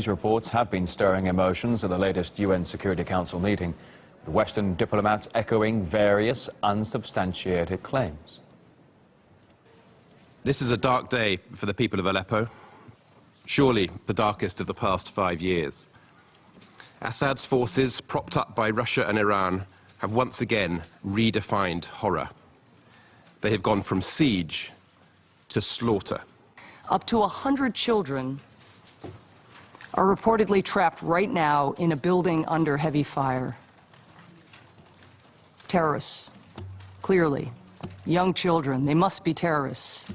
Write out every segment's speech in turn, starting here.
These reports have been stirring emotions at the latest UN Security Council meeting, with Western diplomats echoing various unsubstantiated claims. This is a dark day for the people of Aleppo, surely the darkest of the past 5 years. Assad's forces, propped up by Russia and Iran, have once again redefined horror. They have gone from siege to slaughter. Up to 100 children are reportedly trapped right now in a building under heavy fire. Terrorists, clearly. Young children, they must be terrorists.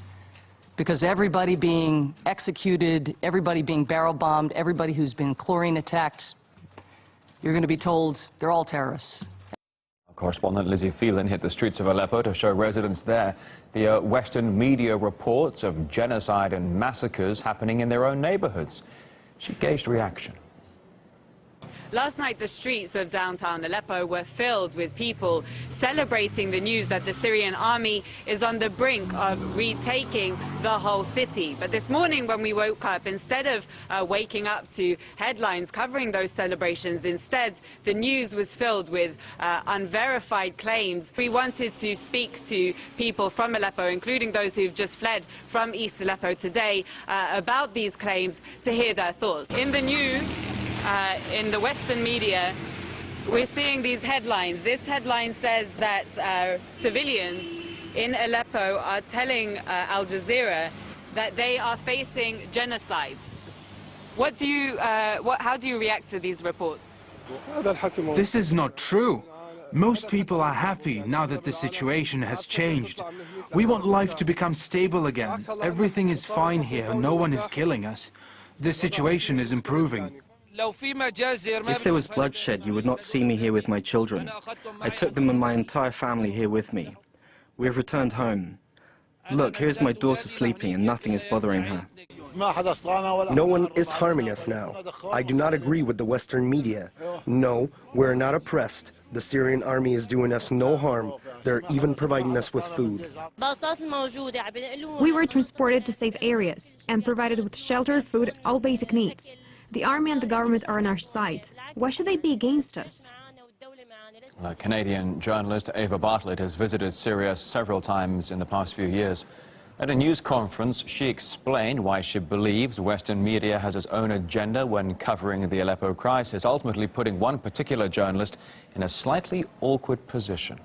Because everybody being executed, everybody being barrel bombed, everybody who's been chlorine attacked, you're going to be told they're all terrorists. Correspondent Lizzie Phelan hit the streets of Aleppo to show residents there the Western media reports of genocide and massacres happening in their own neighborhoods. She gauged reaction. Last night, the streets of downtown Aleppo were filled with people celebrating the news that the Syrian army is on the brink of retaking the whole city. But this morning, when we woke up, instead of waking up to headlines covering those celebrations, instead, the news was filled with unverified claims. We wanted to speak to people from Aleppo, including those who've just fled from East Aleppo today, about these claims, to hear their thoughts. In the news, in the Western media, we're seeing these headlines. This headline says that civilians in Aleppo are telling Al Jazeera that they are facing genocide. How do you react to these reports? This is not true. Most people are happy now that the situation has changed. We want life to become stable again. Everything is fine here. No one is killing us. The situation is improving. If there was bloodshed, you would not see me here with my children. I took them and my entire family here with me. We have returned home. Look, here's my daughter sleeping and nothing is bothering her. No one is harming us now. I do not agree with the Western media. No, we're not oppressed. The Syrian army is doing us no harm. They're even providing us with food. We were transported to safe areas and provided with shelter, food, all basic needs. The army and the government are on our side. Why should they be against us? Canadian journalist Ava Bartlett has visited Syria several times in the past few years. At a news conference, she explained why she believes Western media has its own agenda when covering the Aleppo crisis, ultimately putting one particular journalist in a slightly awkward position.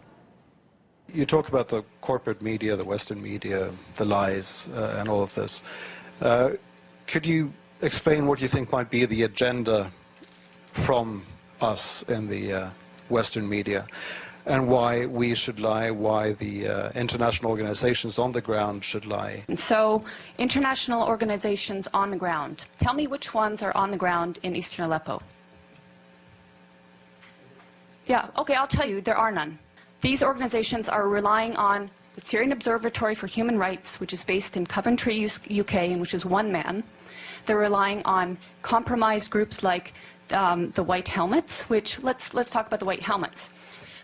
You talk about the corporate media, the Western media, the lies, and all of this. Could you explain what you think might be the agenda from us in the Western media, and why we should lie, why the international organizations on the ground should lie? So, international organizations on the ground. Tell me which ones are on the ground in eastern Aleppo. Yeah, okay, I'll tell you, there are none. These organizations are relying on the Syrian Observatory for Human Rights, which is based in Coventry, UK, and which is one man. They're relying on compromised groups like the White Helmets, which, let's talk about the White Helmets.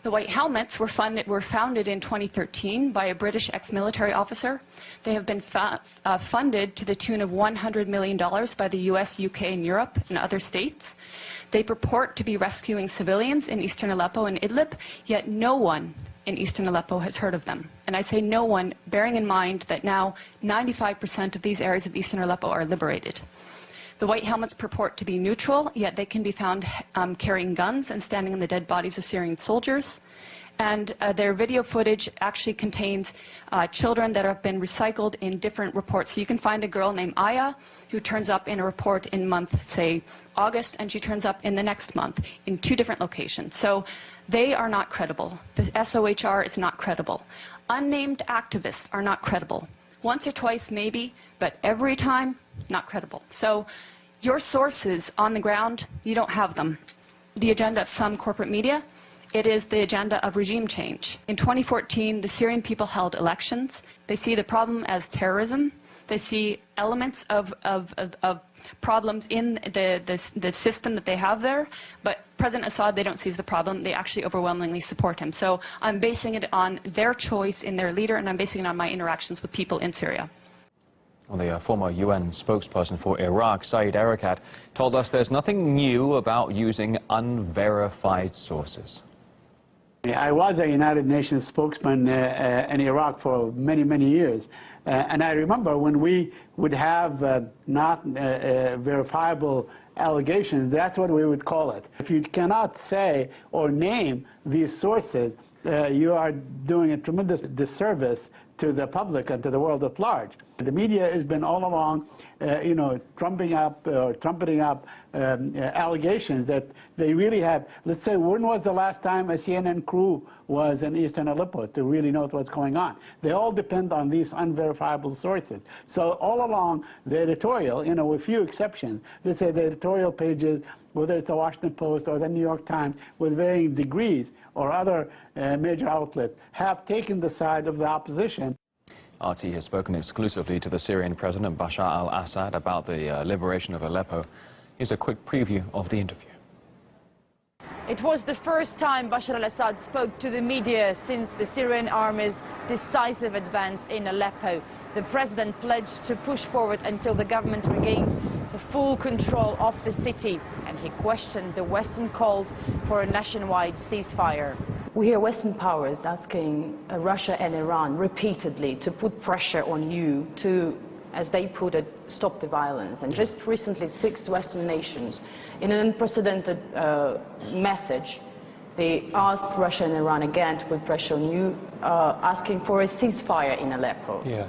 The White Helmets were founded in 2013 by a British ex-military officer. They have been funded to the tune of $100 million by the US, UK, and Europe, and other states. They purport to be rescuing civilians in eastern Aleppo and Idlib, yet no one in eastern Aleppo has heard of them. And I say no one, bearing in mind that now 95% of these areas of eastern Aleppo are liberated. The White Helmets purport to be neutral, yet they can be found carrying guns and standing on the dead bodies of Syrian soldiers. And their video footage actually contains children that have been recycled in different reports. So you can find a girl named Aya who turns up in a report in month, say, August, and she turns up in the next month in 2 different locations. So they are not credible. The SOHR is not credible. Unnamed activists are not credible. Once or twice, maybe, but every time, not credible. So your sources on the ground, you don't have them. The agenda of some corporate media, it is the agenda of regime change. In 2014, the Syrian people held elections. They see the problem as terrorism. They see elements of problems in the system that they have there. But President Assad, they don't see as the problem. They actually overwhelmingly support him. So I'm basing it on their choice in their leader, and I'm basing it on my interactions with people in Syria. Well, the former UN spokesperson for Iraq, Saeed Erekat, told us there's nothing new about using unverified sources. I was a United Nations spokesman in Iraq for many, many years. And I remember when we would have not verifiable allegations, that's what we would call it. If you cannot say or name these sources, you are doing a tremendous disservice to the public and to the world at large. The media has been all along, trumpeting up allegations that they really have. Let's say, when was the last time a CNN crew was in eastern Aleppo to really know what's going on? They all depend on these unverifiable sources. So all along, the editorial, with few exceptions, let's say the editorial pages, whether it's the Washington Post or the New York Times, with varying degrees, or other major outlets, have taken the side of the opposition. RT has spoken exclusively to the Syrian President Bashar al-Assad about the liberation of Aleppo. Here's a quick preview of the interview. It was the first time Bashar al-Assad spoke to the media since the Syrian army's decisive advance in Aleppo. The president pledged to push forward until the government regained the full control of the city, and he questioned the Western calls for a nationwide ceasefire. We hear Western powers asking Russia and Iran repeatedly to put pressure on you to, as they put it, stop the violence. And just recently, 6 Western nations, in an unprecedented message, they asked Russia and Iran again to put pressure on you, asking for a ceasefire in Aleppo. Yeah.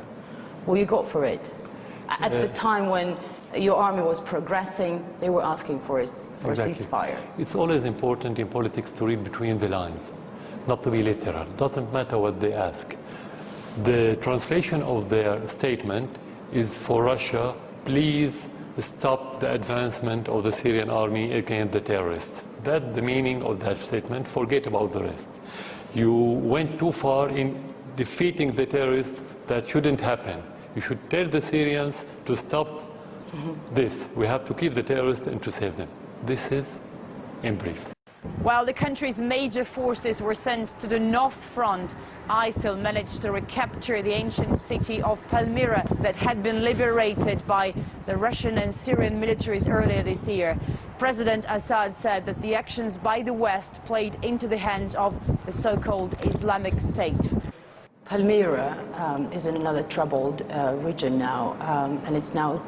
Will you go for it? At the time when your army was progressing, they were asking for a ceasefire. It's always important in politics to read between the lines, not to be literal. It doesn't matter what they ask. The translation of their statement is for Russia, please stop the advancement of the Syrian army against the terrorists. That's the meaning of that statement. Forget about the rest. You went too far in defeating the terrorists. That shouldn't happen. You should tell the Syrians to stop this. We have to keep the terrorists and to save them. This is in brief. While the country's major forces were sent to the north front, ISIL managed to recapture the ancient city of Palmyra that had been liberated by the Russian and Syrian militaries earlier this year. President Assad said that the actions by the West played into the hands of the so-called Islamic State. Palmyra is in another troubled region now, and it's now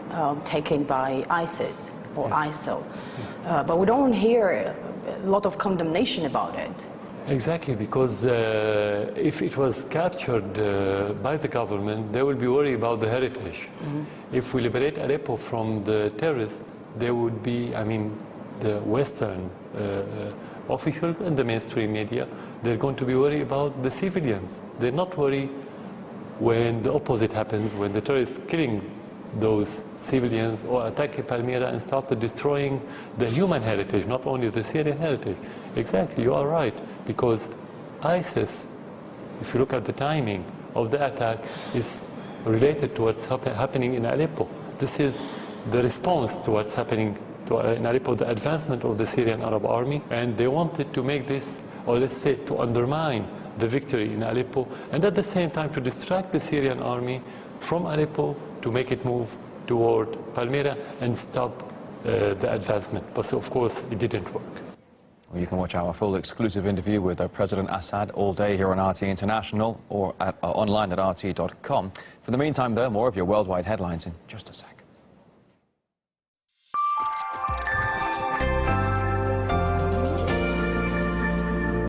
taken by ISIS or ISIL. But we don't hear a lot of condemnation about it. Exactly, because if it was captured by the government, they will be worried about the heritage. If we liberate Aleppo from the terrorists, there would be, the Western officials and the mainstream media, they're going to be worried about the civilians. They're not worried when the opposite happens, when the terrorists killing those civilians or attacking Palmyra and start destroying the human heritage, not only the Syrian heritage. Exactly, you are right, because ISIS, if you look at the timing of the attack, is related to what's happening in Aleppo. This is the response to what's happening in Aleppo, the advancement of the Syrian Arab army, and they wanted to make this, or let's say to undermine the victory in Aleppo, and at the same time to distract the Syrian army from Aleppo to make it move toward Palmyra and stop the advancement. But of course, it didn't work. Well, you can watch our full exclusive interview with President Assad all day here on RT International or online at rt.com. For the meantime, though, more of your worldwide headlines in just a sec.